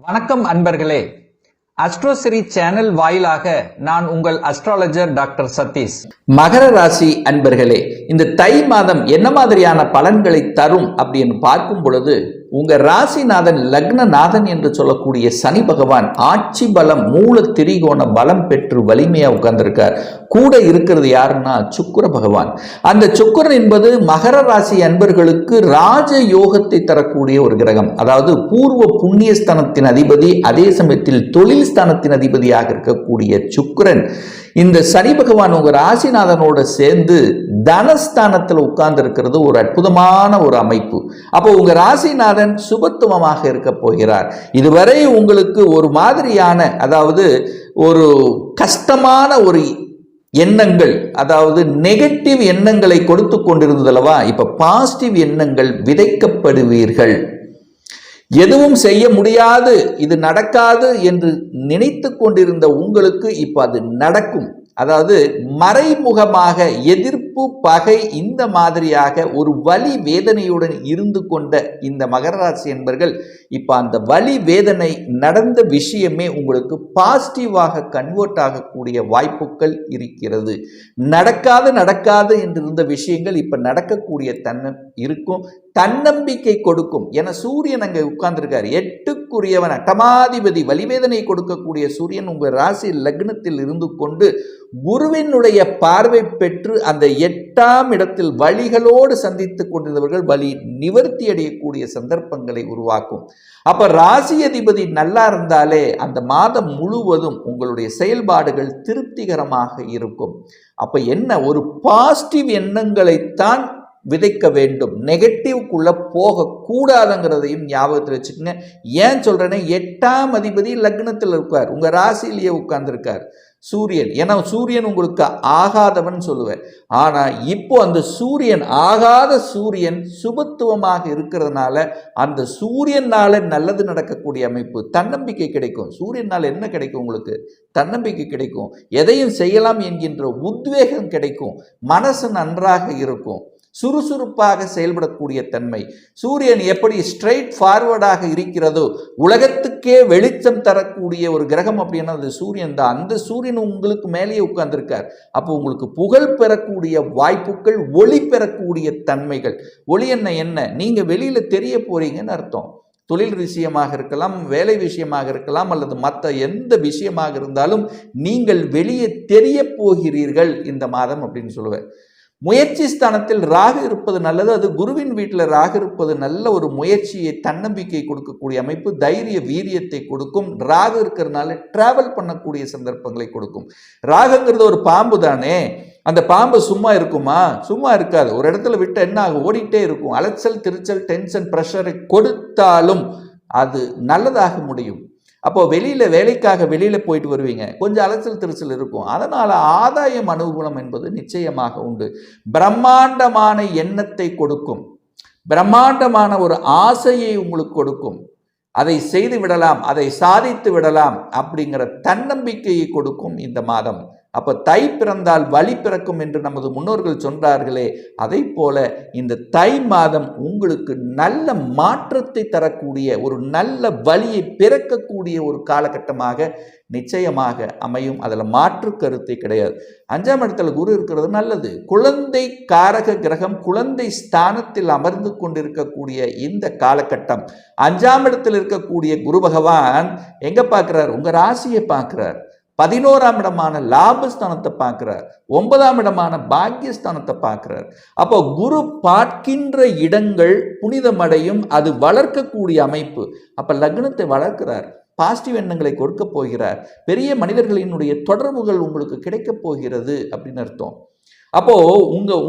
வணக்கம் அன்பர்களே. அஸ்ட்ரோசிரி சேனல் வாயிலாக நான் உங்கள் அஸ்ட்ராலஜர் டாக்டர் சதீஷ். மகர ராசி அன்பர்களே, இந்த தை மாதம் என்ன மாதிரியான பலன்களை தரும் அப்படின்னு பார்க்கும் பொழுது, உங்க ராசிநாதன் லக்னநாதன் என்று சொல்லக்கூடிய சனி பகவான் ஆட்சி பலம் மூல திரிகோண பலம் பெற்று வலிமையா உட்கார்ந்திருக்கார். கூட இருக்கிறது யாருன்னா சுக்கிர பகவான். அந்த சுக்கிரன் என்பது மகர ராசி அன்பர்களுக்கு ராஜ யோகத்தை தரக்கூடிய ஒரு கிரகம். அதாவது பூர்வ புண்ணியஸ்தானத்தின் அதிபதி, அதே சமயத்தில் தொழில் ஸ்தானத்தின் அதிபதியாக இருக்கக்கூடிய சுக்கிரன் இந்த சனி பகவான் உங்க ராசிநாதனோட சேர்ந்து தனஸ்தானத்தில் உட்கார்ந்து இருக்கிறது ஒரு அற்புதமான ஒரு அமைப்பு. அப்போ உங்க ராசிநாதன் சுபத்துவமாக இருக்க போகிறார். இதுவரை உங்களுக்கு ஒரு மாதிரியான, அதாவது ஒரு கஷ்டமான ஒரு எண்ணங்கள், அதாவது நெகட்டிவ் எண்ணங்களை கொடுத்து கொண்டிருந்ததல்லவா, இப்ப பாசிட்டிவ் எண்ணங்கள் விதைக்கப்படுவீர்கள். எதுவும் செய்ய முடியாது, இது நடக்காது என்று நினைத்து கொண்டிருந்த உங்களுக்கு இப்ப அது நடக்கும். அதாவது மறைமுகமாக எதிர்ப்பு, பகை, இந்த மாதிரியாக ஒரு வலி வேதனையுடன் இருந்து கொண்ட இந்த மகர ராசி என்பர்கள் இப்ப அந்த வலி வேதனை நடந்த விஷயமே உங்களுக்கு பாசிட்டிவாக கன்வெர்ட் ஆகக்கூடிய வாய்ப்புகள் இருக்கிறது. நடக்காது என்று இருந்த விஷயங்கள் இப்ப நடக்கக்கூடிய இருக்கும். தன்னம்பிக்கை கொடுக்கும். என சூரியன் அங்கே உட்கார்ந்திருக்காரு. 8க்குரியவன் அட்டமாதிபதி, வலிவேதனை கொடுக்கக்கூடிய சூரியன் உங்க ராசி லக்னத்தில் இருந்து கொண்டு குருவினுடைய பார்வை பெற்று அந்த 8ஆம் இடத்தில் வலிகளோடு சந்தித்துக் கொண்டிருந்தவர்கள் வலி நிவர்த்தி அடையக்கூடிய சந்தர்ப்பங்களை உருவாக்கும். அப்ப ராசி அதிபதி நல்லா இருந்தாலே அந்த மாதம் முழுவதும் உங்களுடைய செயல்பாடுகள் திருப்திகரமாக இருக்கும். அப்ப என்ன, ஒரு பாசிட்டிவ் எண்ணங்களைத்தான் விதைக்க வேண்டும். நெகட்டிவ்க்குள்ள போகக்கூடாதுங்கிறதையும் ஞாபகத்தில் வச்சுக்கோங்க. ஏன் சொல்றேன்னா, 8ஆம் அதிபதி லக்னத்தில் இருக்கார், உங்க ராசியிலேயே உட்கார்ந்துருக்கார் சூரியன். ஏன்னா சூரியன் உங்களுக்கு ஆகாதவன் சொல்லுவேன். ஆனா இப்போ அந்த சூரியன், ஆகாத சூரியன் சுபத்துவமாக இருக்கிறதுனால அந்த சூரியனால நல்லது நடக்கக்கூடிய அமைப்பு, தன்னம்பிக்கை கிடைக்கும். சூரியனால் என்ன கிடைக்கும் உங்களுக்கு? தன்னம்பிக்கை கிடைக்கும். எதையும் செய்யலாம் என்கின்ற உத்வேகம் கிடைக்கும். மனசு நன்றாக இருக்கும். சுறுசுறுப்பாக செயல்படக்கூடிய தன்மை. சூரியன் எப்படி ஸ்ட்ரைட் ஃபார்வர்டாக இருக்கிறதோ, உலகத்துக்கே வெளிச்சம் தரக்கூடிய ஒரு கிரகம் அப்படின்னா அது சூரியன் தான். அந்த சூரியன் உங்களுக்கு மேலேயே உட்கார்ந்துருக்கார். அப்போ உங்களுக்கு புகழ் பெறக்கூடிய வாய்ப்புகள், ஒளி பெறக்கூடிய தன்மைகள். ஒளி என்ன, நீங்க வெளியில தெரிய போறீங்கன்னு அர்த்தம். தொழில் விஷயமாக இருக்கலாம், வேலை விஷயமாக இருக்கலாம், அல்லது மற்ற எந்த விஷயமாக இருந்தாலும் நீங்கள் வெளியே தெரிய போகிறீர்கள் இந்த மாதம் அப்படின்னு சொல்லுவேன். முயற்சி ஸ்தானத்தில் ராகு இருப்பது நல்லது. அது குருவின் வீட்டில் ராகு இருப்பது நல்ல ஒரு முயற்சியை, தன்னம்பிக்கை கொடுக்கக்கூடிய அமைப்பு, தைரிய வீரியத்தை கொடுக்கும். ராகு இருக்கிறதுனால டிராவல் பண்ணக்கூடிய சந்தர்ப்பங்களை கொடுக்கும். ராகுங்கிறது ஒரு பாம்பு தானே, அந்த பாம்பு சும்மா இருக்குமா? சும்மா இருக்காது. ஒரு இடத்துல விட்டு என்ன ஆகும், ஓடிட்டே இருக்கும். அலைச்சல், திருச்சல், டென்ஷன், ப்ரெஷரை கொடுத்தாலும் அது நல்லதாக முடியும். அப்போ வெளியில வேலைக்காக வெளியில போயிட்டு வருவீங்க, கொஞ்சம் அலைச்சல் திருச்சல் இருக்கும். அதனால ஆதாயம் அனுகூலம் என்பது நிச்சயமாக உண்டு. பிரம்மாண்டமான எண்ணத்தை கொடுக்கும். பிரம்மாண்டமான ஒரு ஆசையை உங்களுக்கு கொடுக்கும். அதை செய்து விடலாம், அதை சாதித்து விடலாம் அப்படிங்கிற தன்னம்பிக்கையை கொடுக்கும் இந்த மாதம். அப்ப தை பிறந்தால் வழி பிறக்கும் என்று நமது முன்னோர்கள் சொன்னார்களே, அதை போல இந்த தை மாதம் உங்களுக்கு நல்ல மாற்றத்தை தரக்கூடிய, ஒரு நல்ல வழியை பிறக்கக்கூடிய ஒரு காலகட்டமாக நிச்சயமாக அமையும். அதில் மாற்று கருத்தை கிடையாது. 5ஆம் இடத்துல குரு இருக்கிறது நல்லது. குழந்தை காரக கிரகம் குழந்தை ஸ்தானத்தில் அமர்ந்து கொண்டிருக்கக்கூடிய இந்த காலகட்டம், 5ஆம் இடத்தில் இருக்கக்கூடிய குரு பகவான் எங்க பார்க்கிறார்? உங்க ராசியை பார்க்கிறார். 11ஆம் இடமான லாபஸ்தானத்தை பார்க்கிறார். 9ஆம் இடமான பாக்கியஸ்தானத்தை பார்க்கிறார். அப்போ குரு பார்க்கின்ற இடங்கள் புனிதமடையும். அது வளர்க்கக்கூடிய அமைப்பு. அப்ப லக்னத்தை வளர்க்கிறார். பாசிட்டிவ் எண்ணங்களை கொடுக்க போகிறார். பெரிய மனிதர்களினுடைய தொடர்புகள் உங்களுக்கு கிடைக்க போகிறது அப்படின்னு அர்த்தம். அப்போ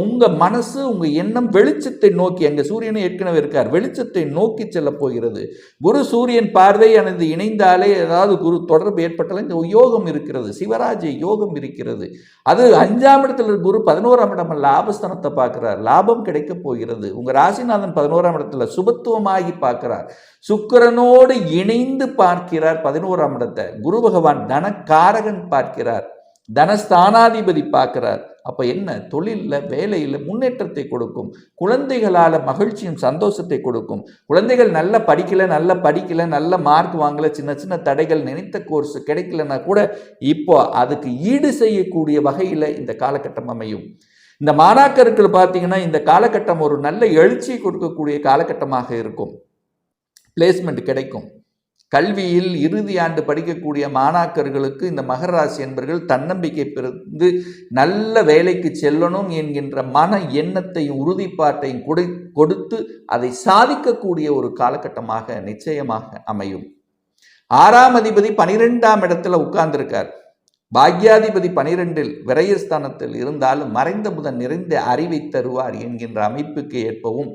உங்க மனசு, உங்க எண்ணம் வெளிச்சத்தை நோக்கி, அங்க சூரியனை ஏற்கனவே இருக்கார், வெளிச்சத்தை நோக்கி செல்ல போகிறது. குரு சூரியன் பார்வை அணைந்து இணைந்தாலே, ஏதாவது குரு தொடர்பு ஏற்பட்டாலும் இந்த யோகம் இருக்கிறது, சிவராஜ யோகம் இருக்கிறது. அது 5ஆம் இடத்துல குரு 11ஆம் இடம் லாபஸ்தானத்தை பார்க்கிறார். லாபம் கிடைக்க போகிறது. உங்க ராசிநாதன் 11ஆம் இடத்துல சுபத்துவமாகி பார்க்கிறார். சுக்கிரனோடு இணைந்து பார்க்கிறார் 11ஆம் இடத்தை. குரு பகவான் தனக்காரகன் பார்க்கிறார். தனஸ்தானாதிபதி பார்க்கிறார். அப்போ என்ன, தொழிலில் வேலையில் முன்னேற்றத்தை கொடுக்கும், குழந்தைகளால் மகிழ்ச்சியும் சந்தோஷத்தை கொடுக்கும். குழந்தைகள் நல்லா படிக்கலை, நல்ல மார்க் வாங்கலை, சின்ன சின்ன தடைகள், நினைத்த கோர்ஸ் கிடைக்கலன்னா கூட இப்போ அதுக்கு ஈடு செய்யக்கூடிய வகையில் இந்த காலகட்டம் அமையும். இந்த மாணாக்கருக்கு பார்த்தீங்கன்னா இந்த காலகட்டம் ஒரு நல்ல எழுச்சியை கொடுக்கக்கூடிய காலகட்டமாக இருக்கும். பிளேஸ்மெண்ட் கிடைக்கும். கல்வியில் இறுதி ஆண்டு படிக்கக்கூடிய மாணாக்கர்களுக்கு இந்த மகர ராசி என்பர்கள் தன்னம்பிக்கை பெறுந்து நல்ல வேலைக்கு செல்லணும் என்கின்ற மன எண்ணத்தையும் உறுதிப்பாட்டையும் கொடுத்து அதை சாதிக்கக்கூடிய ஒரு காலகட்டமாக நிச்சயமாக அமையும். 6ஆம் அதிபதி 12ஆம் இடத்துல உட்கார்ந்திருக்கார். பாக்யாதிபதி 12இல் விரயஸ்தானத்தில் இருந்தாலும் மறைந்த புதன் நிறைந்த அறிவை தருவார் என்கின்ற அமைப்புக்கு ஏற்பவும்,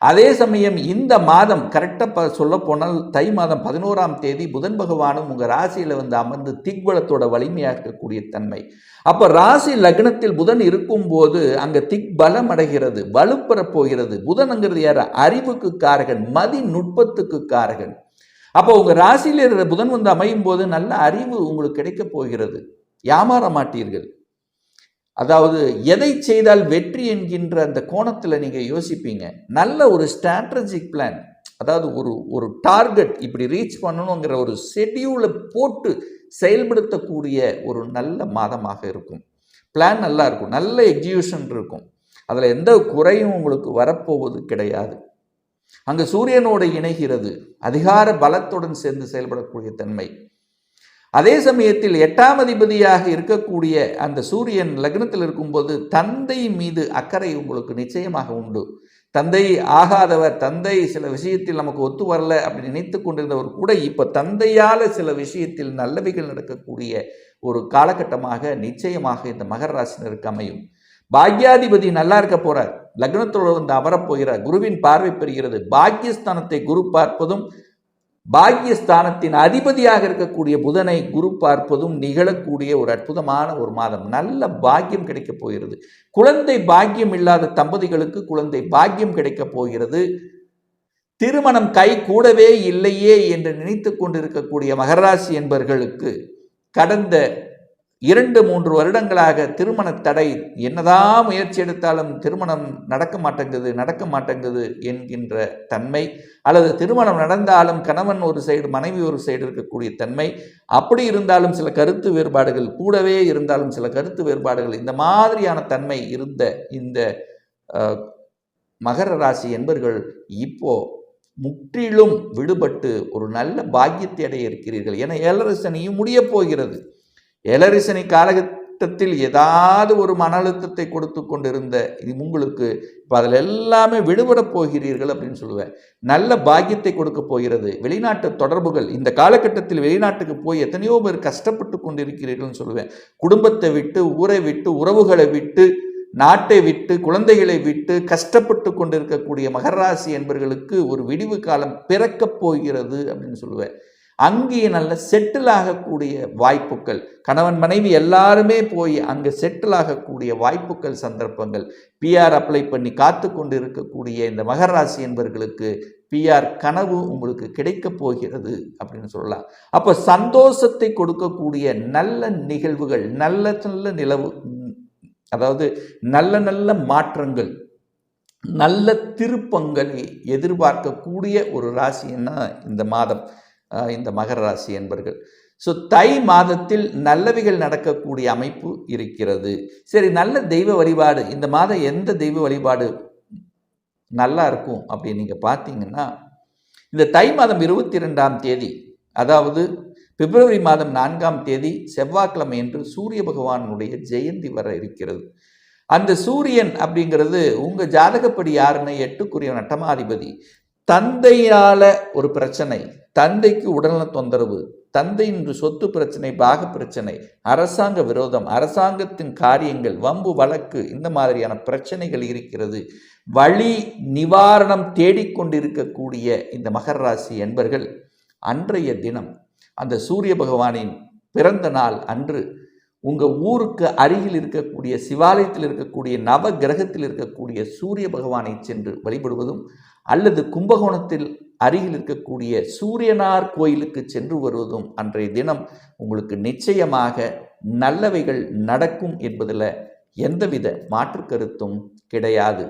அதே சமயம் இந்த மாதம் கரெக்டாக சொல்ல போனால் தை மாதம் 11ஆம் தேதி புதன் பகவானும் உங்கள் ராசியில் வந்து அமர்ந்து திக்பலத்தோட வலிமையாக்கக்கூடிய தன்மை. அப்போ ராசி லக்னத்தில் புதன் இருக்கும்போது அங்கே திக்பலம் அடைகிறது, வலுப்பெற போகிறது. புதன்ங்கிறது யார்? அறிவுக்கு காரகன், மதி நுட்பத்துக்கு காரகன். அப்போ உங்கள் ராசியில் இருக்கிற புதன் வந்து அமையும் போது நல்ல அறிவு உங்களுக்கு கிடைக்க போகிறது. ஏமாற மாட்டீர்கள். அதாவது எதை செய்தால் வெற்றி என்கின்ற அந்த கோணத்தில் நீங்கள் யோசிப்பீங்க. நல்ல ஒரு ஸ்ட்ராட்டஜிக் பிளான், அதாவது ஒரு டார்கெட் இப்படி ரீச் பண்ணணுங்கிற ஒரு ஷெட்யூலை போட்டு செயல்படுத்தக்கூடிய ஒரு நல்ல மாதமாக இருக்கும். பிளான் நல்லா இருக்கும், நல்ல எக்ஸிகியூஷன் இருக்கும். அதில் எந்த குறையும் உங்களுக்கு வரப்போவது கிடையாது. அங்கே சூரியனோடு இணைகிறது, அதிகார பலத்துடன் சேர்ந்து செயல்படக்கூடிய தன்மை. அதே சமயத்தில் 8ஆம் அதிபதியாக இருக்கக்கூடிய அந்த சூரியன் லக்னத்தில் இருக்கும்போது தந்தை மீது அக்கறை உங்களுக்கு நிச்சயமாக உண்டு. தந்தை ஆகாதவர், தந்தை சில விஷயத்தில் நமக்கு ஒத்து வரல அப்படி நினைத்து கொண்டிருந்தவர் கூட இப்போ தந்தையால் சில விஷயத்தில் நல்லவைகள் நடக்கக்கூடிய ஒரு காலகட்டமாக நிச்சயமாக இந்த மகர ராசினருக்கு அமையும். பாக்யாதிபதி நல்லா இருக்க போறார், லக்னத்தோடு வந்து அமரப்போகிறார், குருவின் பார்வை பெறுகிறது. பாக்கியஸ்தானத்தை குரு பார்ப்பதும் பாக்கியஸ்தானத்தின் அதிபதியாக இருக்கக்கூடிய புதனை குரு பார்ப்பதும் நிகழக்கூடிய ஒரு அற்புதமான ஒரு மாதம். நல்ல பாக்கியம் கிடைக்கப் போகிறது. குழந்தை பாக்கியம் இல்லாத தம்பதிகளுக்கு குழந்தை பாக்கியம் கிடைக்கப் போகிறது. திருமணம் கை கூடவே இல்லையே என்று நினைத்து கொண்டிருக்கக்கூடிய மகராசி என்பவர்களுக்கு கடந்த 2-3 வருடங்களாக திருமண தடை, என்னதான் முயற்சி எடுத்தாலும் திருமணம் நடக்க மாட்டேங்குது என்கின்ற தன்மை, அல்லது திருமணம் நடந்தாலும் கணவன் ஒரு சைடு மனைவி ஒரு சைடு இருக்கக்கூடிய தன்மை, அப்படி இருந்தாலும் சில கருத்து வேறுபாடுகள், கூடவே இருந்தாலும் சில கருத்து வேறுபாடுகள், இந்த மாதிரியான தன்மை இருந்த இந்த மகர ராசி என்பர்கள் இப்போ முற்றிலும் விடுபட்டு ஒரு நல்ல பாக்கியத்தை அடைய இருக்கிறீர்கள். ஏன்னா 7 சனியும் முடிய போகிறது. 7 சனி காலகட்டத்தில் ஏதாவது ஒரு மன அழுத்தத்தை கொடுத்து கொண்டிருந்த இது உங்களுக்கு இப்போ அதில் எல்லாமே விடுபட போகிறீர்கள் அப்படின்னு சொல்லுவேன். நல்ல பாக்கியத்தை கொடுக்க போகிறது. வெளிநாட்டு தொடர்புகள், இந்த காலகட்டத்தில் வெளிநாட்டுக்கு போய் எத்தனையோ பேர் கஷ்டப்பட்டு கொண்டிருக்கிறீர்கள்னு சொல்லுவேன். குடும்பத்தை விட்டு, ஊரை விட்டு, உறவுகளை விட்டு, நாட்டை விட்டு, குழந்தைகளை விட்டு கஷ்டப்பட்டு கொண்டிருக்கக்கூடிய மகராசி என்பவர்களுக்கு ஒரு விடிவு காலம் பிறக்கப் போகிறது அப்படின்னு சொல்லுவேன். அங்கேயே நல்ல செட்டில் ஆகக்கூடிய வாய்ப்புகள், கணவன் மனைவி எல்லாருமே போய் அங்கே செட்டில் ஆகக்கூடிய வாய்ப்புகள், சந்தர்ப்பங்கள், பிஆர் அப்ளை பண்ணி காத்து கொண்டு இருக்கக்கூடிய இந்த மகர ராசி என்பவர்களுக்கு பிஆர் கனவு உங்களுக்கு கிடைக்கப் போகிறது அப்படின்னு சொல்லலாம். அப்போ சந்தோஷத்தை கொடுக்கக்கூடிய நல்ல நிகழ்வுகள், நல்ல நல்ல நிலவு, அதாவது நல்ல நல்ல மாற்றங்கள், நல்ல திருப்பங்களை எதிர்பார்க்கக்கூடிய ஒரு ராசின்னா இந்த மாதம் இந்த மகர ராசி என்பர்கள். ஸோ தை மாதத்தில் நல்லவைகள் நடக்கக்கூடிய அமைப்பு இருக்கிறது. சரி, நல்ல தெய்வ வழிபாடு, இந்த மாதம் எந்த தெய்வ வழிபாடு நல்லா இருக்கும் அப்படின்னு நீங்கள் பார்த்தீங்கன்னா, இந்த தை மாதம் 22ஆம் தேதி, அதாவது பிப்ரவரி மாதம் 4ஆம் தேதி செவ்வாய்க்கிழமை என்று சூரிய பகவானுடைய ஜெயந்தி வர இருக்கிறது. அந்த சூரியன் அப்படிங்கிறது உங்கள் ஜாதகப்படி யாருன்னு 8க்குரிய நட்டமாதிபதி. தந்தையால் ஒரு பிரச்சனை, தந்தைக்கு உடல்நல தொந்தரவு, தந்தையின் சொத்து பிரச்சனை, பாக பிரச்சனை, அரசாங்க விரோதம், அரசாங்கத்தின் காரியங்கள், வம்பு வழக்கு, இந்த மாதிரியான பிரச்சனைகள் இருக்கிறது. வழி நிவாரணம் தேடிக்கொண்டிருக்கக்கூடிய இந்த மகர ராசி என்பர்கள் அன்றைய தினம் அந்த சூரிய பகவானின் பிறந்த நாள் அன்று உங்கள் ஊருக்கு அருகில் இருக்கக்கூடிய சிவாலயத்தில் இருக்கக்கூடிய நவ கிரகத்தில் இருக்கக்கூடிய சூரிய பகவானை சென்று வழிபடுவதும், அல்லது கும்பகோணத்தில் அருகில் இருக்கக்கூடிய சூரியனார் கோயிலுக்கு சென்று வருவதும் அன்றைய தினம் உங்களுக்கு நிச்சயமாக நல்லவைகள் நடக்கும் என்பதில் எந்தவித மாற்று கருத்தும் கிடையாது.